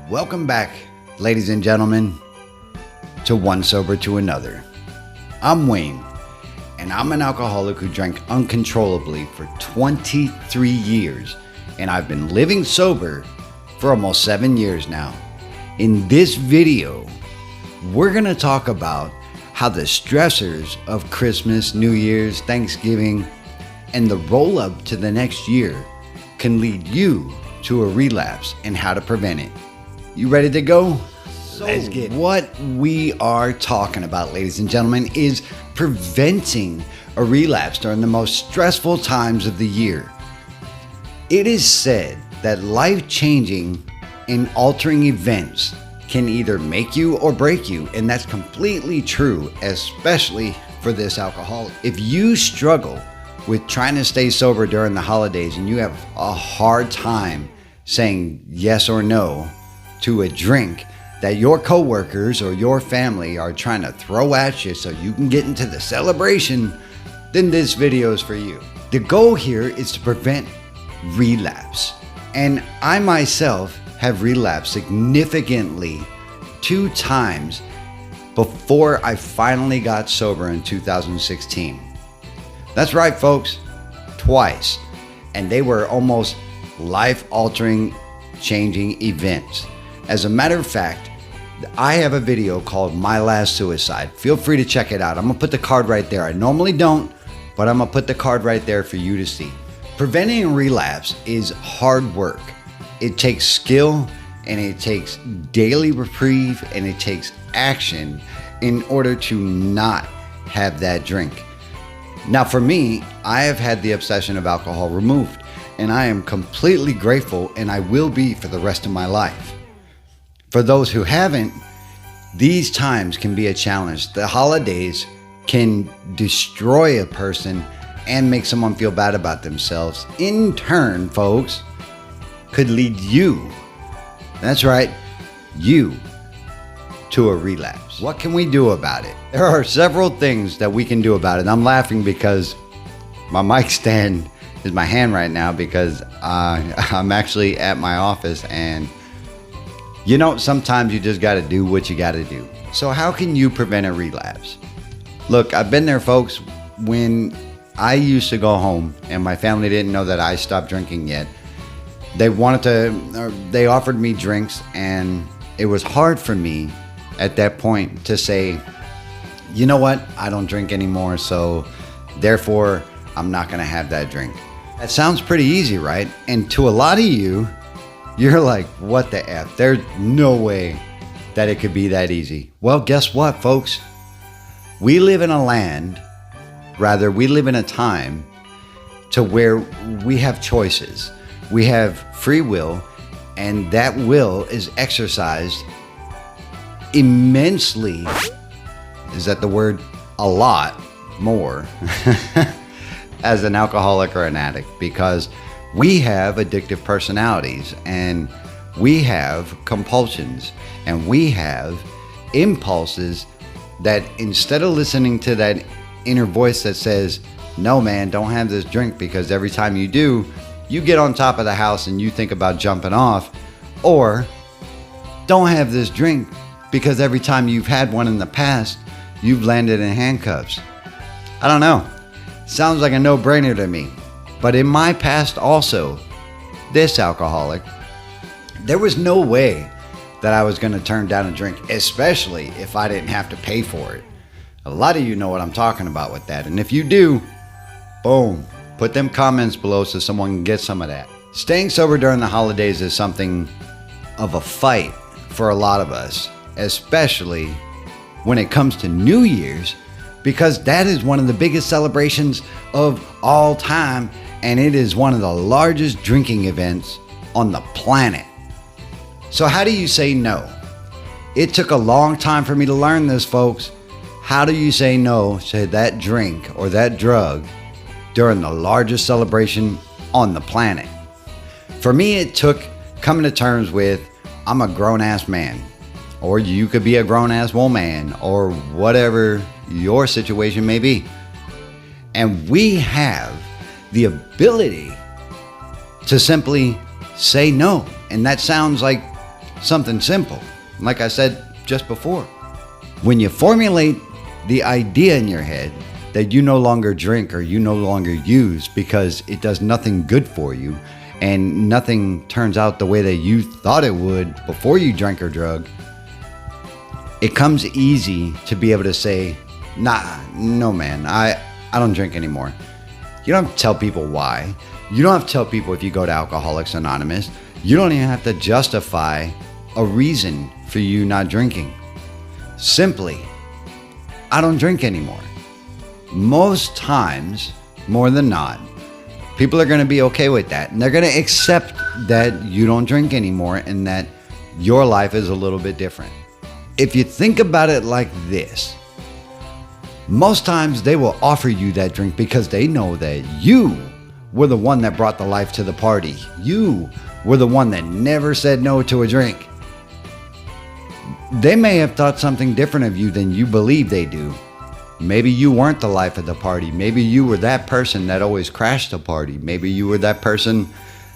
Welcome back, ladies and gentlemen, to One Sober to Another. I'm Wayne, and I'm an alcoholic who drank uncontrollably for 23 years, and I've been living sober for almost 7 years now. In this video, we're going to talk about how the stressors of Christmas, New Year's, Thanksgiving, and the roll-up to the next year can lead you to a relapse and how to prevent it. You ready to go? Let's get it. What we are talking about, ladies and gentlemen, is preventing a relapse during the most stressful times of the year. It is said that life-changing and altering events can either make you or break you, and that's completely true, especially for this alcoholic. If you struggle with trying to stay sober during the holidays and you have a hard time saying yes or no to a drink that your coworkers or your family are trying to throw at you so you can get into the celebration, then this video is for you. The goal here is to prevent relapse. And I myself have relapsed significantly 2 times before I finally got sober in 2016. That's right, folks, twice. And they were almost life-altering, changing events. As a matter of fact, I have a video called My Last Suicide. Feel free to check it out. I'm gonna put the card right there. I normally don't, but I'm gonna put the card right there for you to see. Preventing a relapse is hard work. It takes skill, and it takes daily reprieve, and it takes action in order to not have that drink. Now for me, I have had the obsession of alcohol removed, and I am completely grateful, and I will be for the rest of my life. For those who haven't, these times can be a challenge. The holidays can destroy a person and make someone feel bad about themselves. In turn, folks, could lead you, that's right, you, to a relapse. What can we do about it? There are several things that we can do about it. I'm laughing because my mic stand is my hand right now because I'm actually at my office, and you know, sometimes you just got to do what you got to do. So how can you prevent a relapse? Look, I've been there, folks. When I used to go home and my family didn't know that I stopped drinking yet, they offered me drinks, and it was hard for me at that point to say, you know what, I don't drink anymore, so therefore I'm not going to have that drink. That sounds pretty easy, right? And to a lot of you, you're like, what the F? There's no way that it could be that easy. Well, guess what, folks? We live in a time to where we have choices. We have free will, and that will is exercised immensely, is that the word? A lot more as an alcoholic or an addict, because we have addictive personalities, and we have compulsions, and we have impulses that instead of listening to that inner voice that says, no man, don't have this drink because every time you do, you get on top of the house and you think about jumping off, or don't have this drink because every time you've had one in the past, you've landed in handcuffs. I don't know. Sounds like a no-brainer to me. But in my past also, this alcoholic, there was no way that I was going to turn down a drink, especially if I didn't have to pay for it. A lot of you know what I'm talking about with that. And if you do, boom, put them comments below so someone can get some of that. Staying sober during the holidays is something of a fight for a lot of us, especially when it comes to New Year's, because that is one of the biggest celebrations of all time, and it is one of the largest drinking events on the planet. So how do you say no? It took a long time for me to learn this, folks. How do you say no to that drink or that drug during the largest celebration on the planet? For me, it took coming to terms with, I'm a grown-ass man, or you could be a grown-ass woman, or whatever your situation may be. And we have the ability to simply say no. And that sounds like something simple. Like I said just before, when you formulate the idea in your head that you no longer drink or you no longer use because it does nothing good for you and nothing turns out the way that you thought it would before you drank or drug, it comes easy to be able to say, no man, I don't drink anymore. You don't have to tell people why. You don't have to tell people if you go to Alcoholics Anonymous. You don't even have to justify a reason for you not drinking. Simply, I don't drink anymore. Most times, more than not, people are going to be okay with that. And they're going to accept that you don't drink anymore and that your life is a little bit different. If you think about it like this, most times they will offer you that drink because they know that you were the one that brought the life to the party. You were the one that never said no to a drink. They may have thought something different of you than you believe they do. Maybe you weren't the life of the party. Maybe you were that person that always crashed the party. Maybe you were that person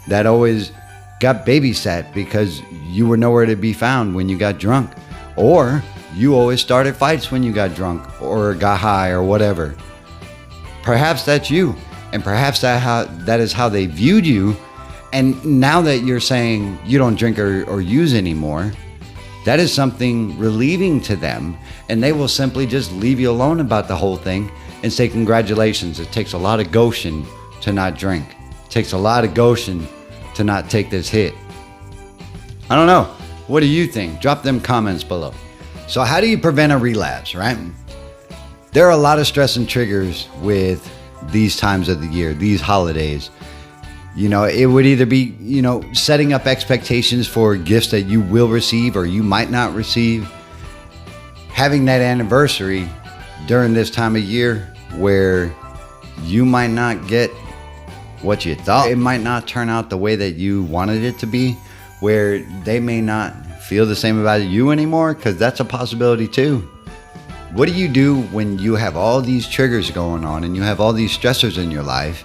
that always got babysat because you were nowhere to be found when you got drunk. Or you always started fights when you got drunk or got high or whatever. Perhaps that's you. And perhaps that is how they viewed you. And now that you're saying you don't drink or use anymore, that is something relieving to them. And they will simply just leave you alone about the whole thing and say, congratulations. It takes a lot of gumption to not drink. It takes a lot of gumption to not take this hit. I don't know. What do you think? Drop them comments below. So how do you prevent a relapse, right? There are a lot of stress and triggers with these times of the year, these holidays. You know, it would either be, setting up expectations for gifts that you will receive or you might not receive. Having that anniversary during this time of year where you might not get what you thought. It might not turn out the way that you wanted it to be, where they may not feel the same about you anymore, because that's a possibility too. What do you do when you have all these triggers going on and you have all these stressors in your life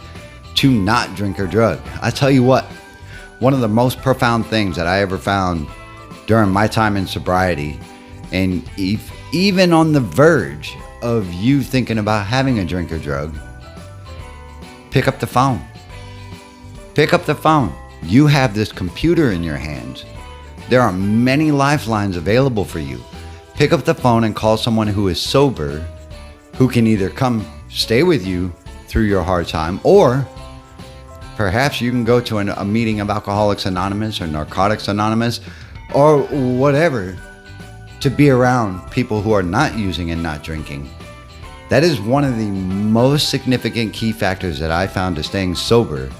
to not drink or drug? I tell you what, one of the most profound things that I ever found during my time in sobriety, and even on the verge of you thinking about having a drink or drug, pick up the phone. Pick up the phone. You have this computer in your hands. There are many lifelines available for you. Pick up the phone and call someone who is sober, who can either come stay with you through your hard time, or perhaps you can go to a meeting of Alcoholics Anonymous or Narcotics Anonymous or whatever, to be around people who are not using and not drinking. That is one of the most significant key factors that I found to staying sober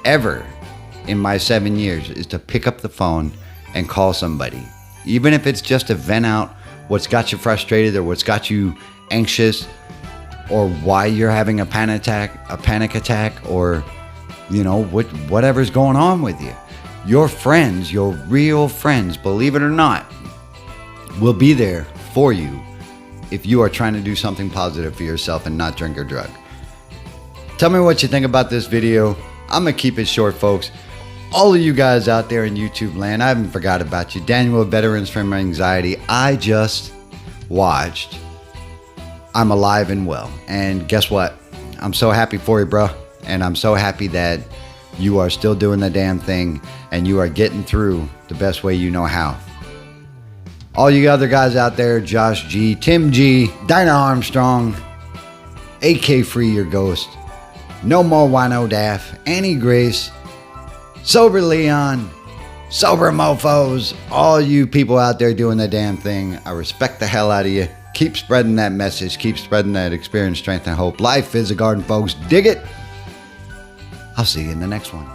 ever in my 7 years, is to pick up the phone and call somebody. Even if it's just to vent out what's got you frustrated or what's got you anxious, or why you're having a panic attack, or whatever's going on with you. Your friends, your real friends, believe it or not, will be there for you if you are trying to do something positive for yourself and not drink or drug. Tell me what you think about this video. I'm gonna keep it short, folks. All of you guys out there in YouTube land, I haven't forgot about you. Daniel, Veterans from Anxiety. I just watched I'm Alive and Well. And guess what? I'm so happy for you, bro. And I'm so happy that you are still doing the damn thing and you are getting through the best way you know how. All you other guys out there, Josh G, Tim G, Dinah Armstrong, AK Free Your Ghost, No More Wino Daff, Annie Grace, Sober Leon, Sober Mofos, all you people out there doing the damn thing, I respect the hell out of you. Keep spreading that message. Keep spreading that experience, strength, and hope. Life is a garden, folks. Dig it. I'll see you in the next one.